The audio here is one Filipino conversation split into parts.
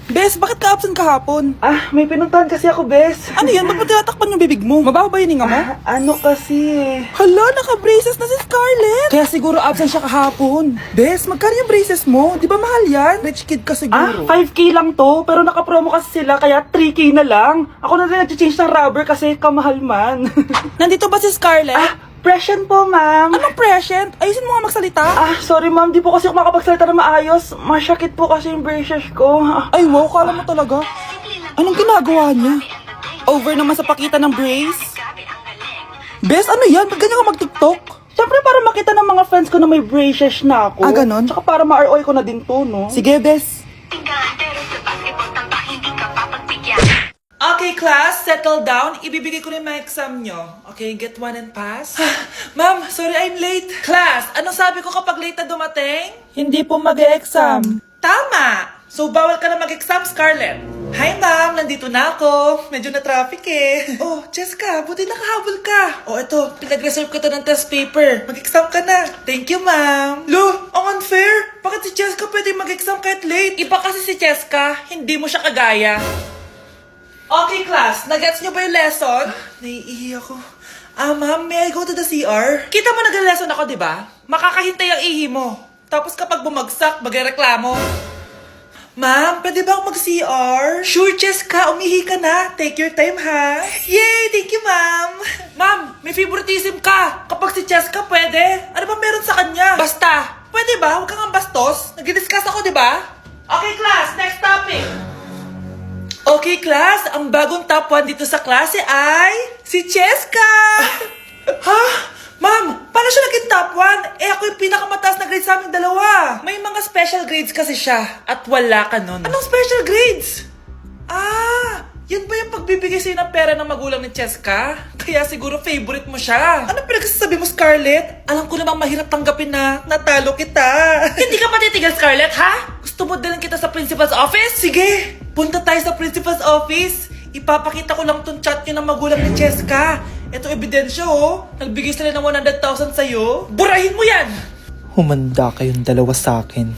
Bes, bakit ka absent kahapon? May pinuntahan kasi ako, Bes. Ano yan? Ba't mo tinatakpan yung bibig mo? Mabaho ba yung hinga mo? Ano kasi Hala, naka-braces na si Scarlett! Kaya siguro absent siya kahapon. Bes, magkano yung braces mo? Di ba mahal yan? Rich kid ka siguro. 5K lang to, pero naka-promo kasi sila, kaya 3K na lang. Ako na rin nag-change ng rubber kasi kamahal man. Nandito ba si Scarlett? Present po, ma'am. Anong present? Ayusin mo nga magsalita. Sorry ma'am, di po kasi ako makapagsalita na maayos. Masyakit po kasi yung braces ko. Ay wow, kala mo talaga. Anong ginagawa niya? Over naman sa pakita ng brace? Bes, ano yan? Ba't ganyan ka mag-tiktok? Siyempre para makita ng mga friends ko na may braces na ako. Ganon? Tsaka para ma-ROI ko na din to, no? Sige, Bes. Okay, class, settle down. Ibibigay ko na yung mga exam nyo. Okay, get one and pass. Ma'am, sorry I'm late. Class, ano sabi ko kapag late na dumating? Hindi po mag-e-exam. Tama! So, bawal ka na mag-exam, Scarlett. Hi, ma'am. Nandito na ako. Medyo na-traffic eh. Oh, Jessica, buti nakahabol ka. Oh, eto, pinag-reserve ko to ng test paper. Mag-exam ka na. Thank you, ma'am. Lo, ang unfair. Bakit si Jessica pwede mag-exam kahit late? Iba kasi si Jessica, hindi mo siya kagaya. Okay, class. Nagets nyo ba yung lesson? Naiihi ako. Ma'am, may I go to the CR? Kita mo nag-lesson ako, di ba? Makakahintay ang ihi mo. Tapos kapag bumagsak, magreklamo. Ma'am, pwede ba akong mag-CR? Sure, Jessica. Umihi ka na. Take your time, ha? Yay! Thank you, ma'am. Ma'am, may favoritism ka. Kapag si Jessica, pwede. Ano ba meron sa kanya? Basta. Pwede ba? Huwag kang bastos. Nag-discuss ako, di ba? Okay, class. Next topic. Okay, class, ang bagong top 1 dito sa klase ay si Cheska! Ha? Ma'am, paano siya naging top 1? Eh, ako yung pinakamataas na grade sa aming dalawa. May mga special grades kasi siya at wala ka nun. Anong special grades? Yan ba yung pagbibigay sa'yo ng pera ng magulang ni Cheska? Kaya siguro favorite mo siya. Ano pinagsasabi mo, Scarlett? Alam ko namang mahirap tanggapin na natalo kita. Hindi ka patitigil, Scarlett, ha? Gusto mo dalhin kita sa principal's office? Sige, punta tayo sa principal's office. Ipapakita ko lang tong chat nyo ng magulang ni Cheska. Ito ebidensya, oh. Nagbigay sila ng 100,000 sa'yo. Burahin mo yan! Humanda kayong dalawa sa akin.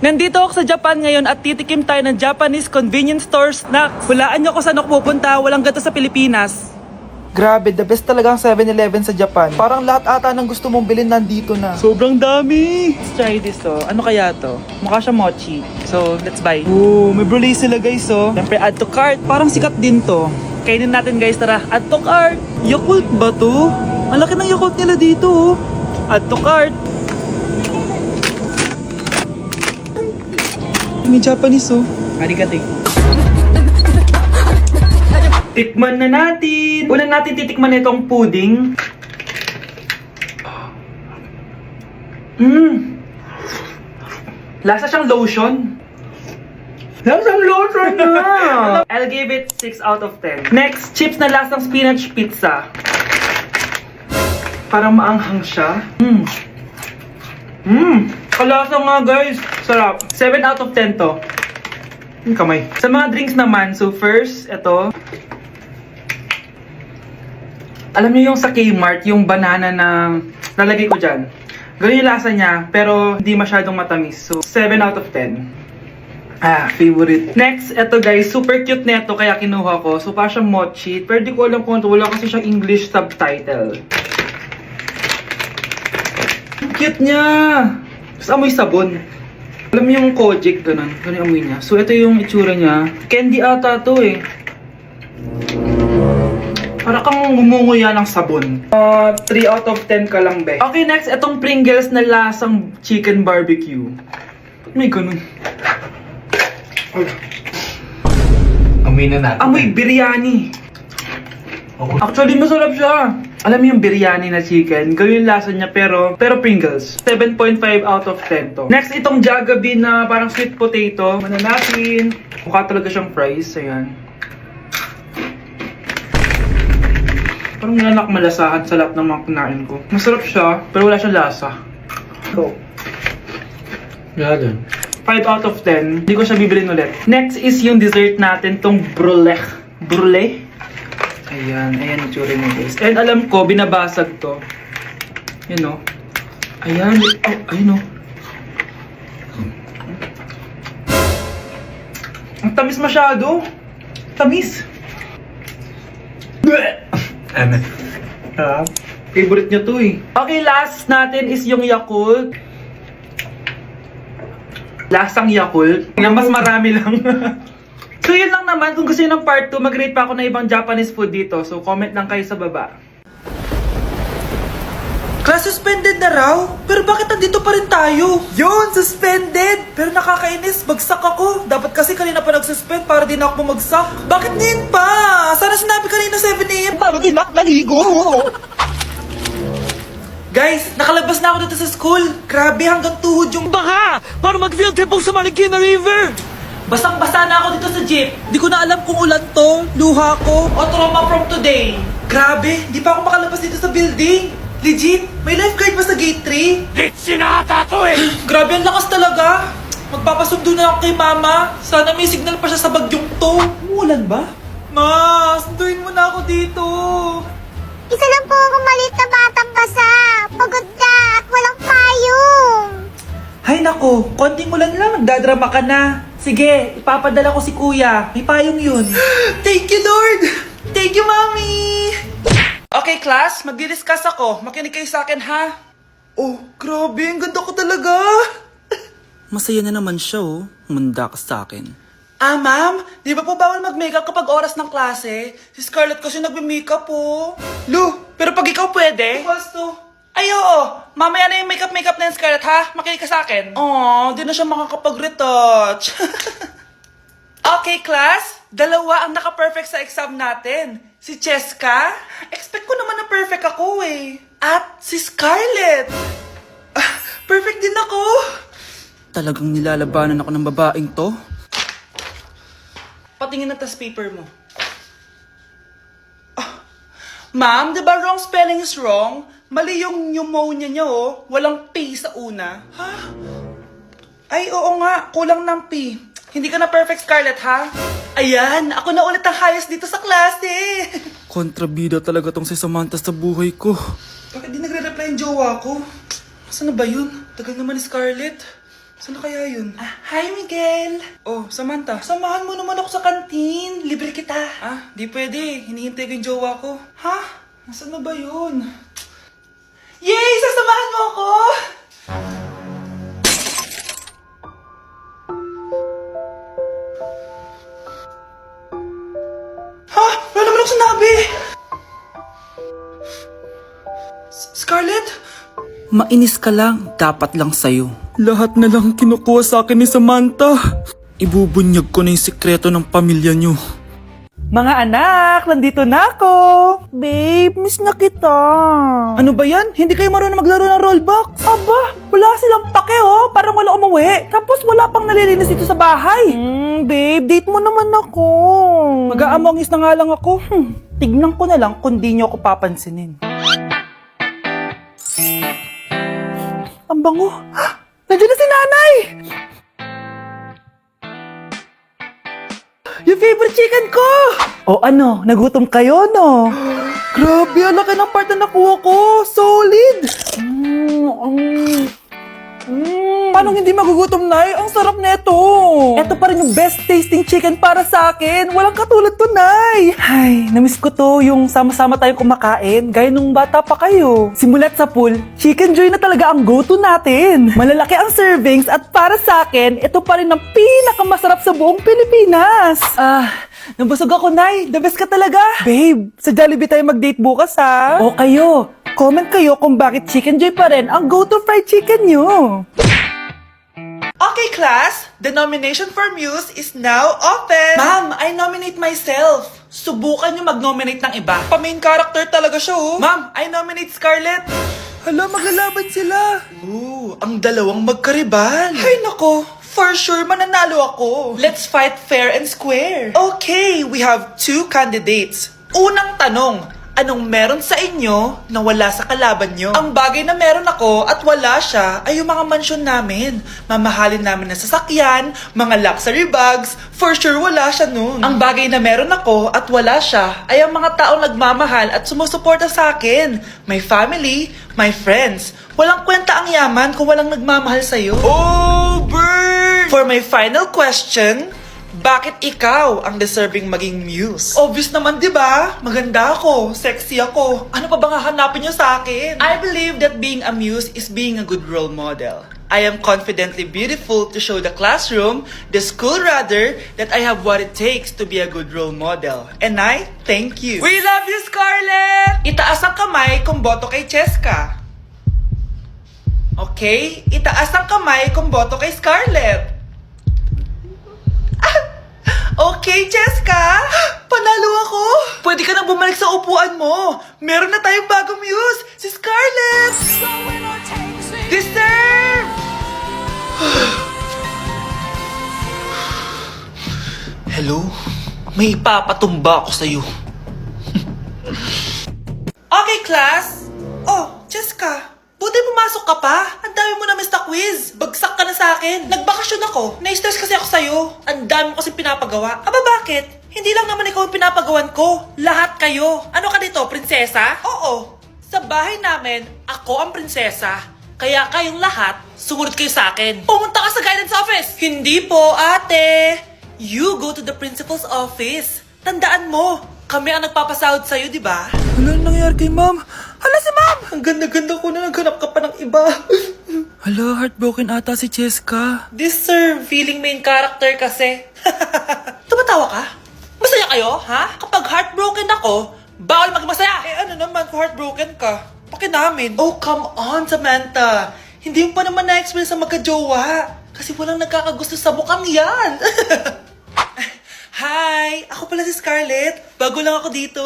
Nandito ako sa Japan ngayon at titikim tayo ng Japanese convenience store snacks. Hulaan niyo kung saan ako pupunta, walang ganito sa Pilipinas. Grabe, the best talaga ang 7-Eleven sa Japan. Parang lahat ata ng gusto mong bilhin nandito na. Sobrang dami! Let's try this, oh. Ano kaya to? Mukha siya mochi. So, let's buy. Oh, may brulee sila guys, oh. Siyempre, add to cart. Parang sikat din to. Kainin natin guys, tara. Add to cart. Yakult ba to? Ang laki ng Yakult nila dito, oh. Add to cart. May Japanese, oh. Arigato. Tikman na natin! Una natin titikman itong pudding. Lasa siyang lotion. Lasang lotion na! I'll give it 6 out of 10. Next, chips na lasang spinach pizza. Parang maanghang siya. Kalasa nga guys. Sarap. 7 out of 10 to. Yung kamay. Sa mga drinks naman, so first, ito. Alam niyo yung sa Kmart, yung banana na lalagay ko dyan. Ganun yung lasa niya, pero hindi masyadong matamis. So, 7 out of 10. Favorite. Next, ito guys, super cute na ito, kaya kinuha ko. So, parang siyang mochi. Pero di ko alam kung ito, wala kasi siyang English subtitle. Cute niya! Tapos amoy sabon. Alam mo yung Kojic, ganun. Ganun yung amoy niya. So, ito yung itsura niya. Candy ata to eh. Para kang ngumunguya ng sabon. 3 out of 10 ka lang, be. Okay, next, itong Pringles na lasang chicken barbecue. May ganun. Amoy na natin. Amoy biryani. Actually, masarap siya. Alam mo yung biryani na chicken, ganun yung lasa niya, pero Pringles. 7.5 out of 10 to. Next, itong Jollibee na parang sweet potato. Ano natin? Mukha talaga siyang fries. Ayan. Parang nanak malasahan sa lahat ng mga kinain ko. Masarap siya, pero wala siyang lasa. Go. Gagan. 5 out of 10. Hindi ko siya bibilin ulit. Next is yung dessert natin, tong brulee. Brulee? Ayan, ayan yung tsura niya guys. And alam ko, binabasag to. Yun o. Ayan, oh, ayun o. Ang tamis masyado. Tamis. Ano? Favorite niya to eh. Okay, last natin is yung Yakult. Lasang Yakult. Yung mas marami lang. So yun lang naman. Kung gusto nyo ng part 2, mag-rate pa ako ng ibang Japanese food dito. So comment lang kayo sa baba. Class suspended na raw? Pero bakit nandito pa rin tayo? Yun, suspended! Pero nakakainis, bagsak ako. Dapat kasi kanina pa nag-suspend para di na ako bumagsak. Bakit din pa? Sana sinabi kanina 7 a.m. Para di na naligo. Guys, nakalabas na ako dito sa school. Grabe, hanggang tuhod yung baka! Para mag-field trip sa Marikina River! Basang-basa na ako dito sa jeep. Di ko na alam kung ulan to, luha ko, o trauma from today. Grabe, di pa ako makalabas dito sa building. Legit, may lifeguard ba sa gate 3? Sinata to eh! Grabe, ang lakas talaga. Magpapasundo na ako kay mama. Sana may signal pa siya sa bagyong to. Umulan ba? Ma, sunduin mo na ako dito. Isa lang po akong maliit na batang basa. Pagod na at walang payong. Hay nako, konting ulan lang, nagdadrama ka na. Sige, ipapadala ko si kuya. May payong yun. Thank you, Lord! Thank you, Mommy! Okay, class, magdi-discuss ako. Makinig kayo sa akin, ha? Oh, grabe, ang ganda ko talaga. Masaya na naman siya oh. Manda ka sa akin. Ah, ma'am, di ba po bawal mag-makeup kapag oras ng klase? Si Scarlett kasi nagme-makeup po. Lu, pero pag ikaw pwede? Gusto. Ay, oo. Mamaya na yung makeup na yung Scarlett, ha? Makinig ka sa akin. Aw, di na siya makakapag-retouch. Okay, class. Dalawa ang naka-perfect sa exam natin. Si Cheska. Expect ko naman na perfect ako eh. At si Scarlett. Perfect din ako. Talagang nilalabanan ako ng babaeng to? Patingin na tas paper mo. Ma'am, di ba wrong spelling is wrong? Mali yung pneumonia niya oh. Walang P sa una. Ha? Ay, oo nga. Kulang ng P. Hindi ka na perfect, Scarlett, ha? Ayan, ako na ulit ang highest dito sa klase. Kontrabida talaga tong si Samantha sa buhay ko. Bakit di nagre-reply yung jowa ko? Saan na ba yun? Tagal naman ni Scarlett. Saan na kaya yun? Hi, Miguel! Oh, Samantha, samahan mo naman ako sa kantin. Libre kita. Di pwede. Hinihintay ko yung jowa ko. Ha? Nasaan na ba yun? Yay! Sasamahan mo ako! Ha? Wala naman ako sinabi! Scarlett? Mainis ka lang, dapat lang sa'yo. Lahat na lang kinukuha sa akin ni Samantha. Ibubunyag ko na yung sikreto ng pamilya niyo. Mga anak, nandito na ako! Babe, miss na kita. Ano ba yan? Hindi kayo marunong maglaro ng rollbox? Aba, wala silang pake oh. Parang wala umuwi. Tapos wala pang nalilinis dito sa bahay. Babe, date mo naman ako. Mag-aamongis na nga lang ako. Tignan ko na lang kung di nyo ako papansinin. Ang bango. Nandiyan na si nanay! Yung favorite chicken ko! O ano, nagutom kayo, no? Grabe, ang laki ng part na nakuha ko. Solid! Paano hindi magugutom, Nay? Ang sarap nito. Ito pa rin yung best tasting chicken para sa akin. Walang katulad to, Nay. Ay, namiss ko to yung sama-sama tayong kumakain. Gaya nung bata pa kayo. Simulat sa pool, Chicken Joy na talaga ang go-to natin. Malalaki ang servings at para sa akin, ito pa rin ang pinakamasarap sa buong Pilipinas. Nabusog ako, Nay. The best ka talaga. Babe, sa Jollibee tayo mag-date bukas, ha? O kayo, comment kayo kung bakit Chicken Joy pa rin ang go-to fried chicken nyo. Okay, class. The nomination for Muse is now open. Ma'am, I nominate myself. Subukan nyo mag-nominate ng iba. Pa-main character talaga siya, oh. Ma'am, I nominate Scarlett. Hala, maglalaban sila. Ooh, ang dalawang magkaribal. Ay, nako. For sure, mananalo ako. Let's fight fair and square. Okay, we have 2 candidates. Unang tanong, anong meron sa inyo na wala sa kalaban nyo? Ang bagay na meron ako at wala siya ay yung mga mansyon namin. Mamahalin namin na sasakyan, mga luxury bags. For sure, wala siya nun. Ang bagay na meron ako at wala siya ay ang mga taong nagmamahal at sumusuporta sa akin. My family, my friends. Walang kwenta ang yaman kung walang nagmamahal sa'yo. Oh, burn! For my final question, Bakit ikaw ang deserving maging muse? Obvious naman, di ba? Maganda ako, sexy ako. Ano pa bang hahanapin niyo sa akin? I believe that being a muse is being a good role model. I am confidently beautiful to show the classroom, the school rather, that I have what it takes to be a good role model. And I thank you. We love you, Scarlett! Itaas ang kamay kung boto kay Cheska. Okay? Itaas ang kamay kung boto kay Scarlett. Okay, Cheska! Panalo ako! Pwede ka nang bumalik sa upuan mo! Meron na tayong bagong muse! Si Scarlett! Deserve! Hello? May ipapatumba ako sa'yo. Okay, class! Oh, Cheska! Buti pumasok ka pa. Ang dami mo na miss na quiz. Bagsak ka na sa akin. Nagbakasyon ako. Na-stress kasi ako sa'yo. Ang dami mo kasi pinapagawa. Aba bakit? Hindi lang naman ikaw ang pinapagawan ko. Lahat kayo. Ano ka dito, prinsesa? Oo. Sa bahay namin, ako ang prinsesa. Kaya kayong lahat, sumunod kayo sa akin. Pumunta ka sa guidance office. Hindi po, ate. You go to the principal's office. Tandaan mo, kami ang nagpapasahod sa'yo, di ba? Ano nangyari kay ma'am? Hala si ma'am! Ang ganda-ganda ko na naghanap ka pa ng iba. Hala, heartbroken ata si Cheska. This sir, feeling main character kasi. Tumatawa ka? Masaya kayo, ha? Kapag heartbroken ako, bawal maging masaya. Eh ano naman kung heartbroken ka? Pakinamin. Oh, come on, Samantha. Hindi mo pa naman na-experience sa magka-jowa. Kasi walang nagkakagusto sa mukhang yan. Hi! Ako pala si Scarlett. Bago lang ako dito.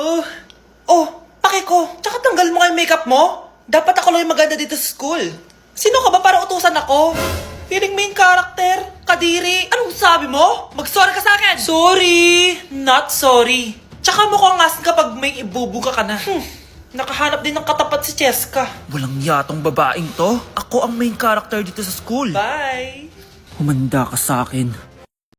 Oh, pake ko. Tsaka tanggal mo nga yung makeup mo. Dapat ako lang yung maganda dito sa school. Sino ka ba para utusan ako? Feeling main character? Kadiri? Anong sabi mo? Mag-sorry ka sa akin! Sorry! Not sorry. Tsaka mukhang asin kapag may ibubuga ka na. Nakahanap din ng katapat si Cheska. Walang yatong babaeng to. Ako ang main character dito sa school. Bye! Humanda ka sa akin.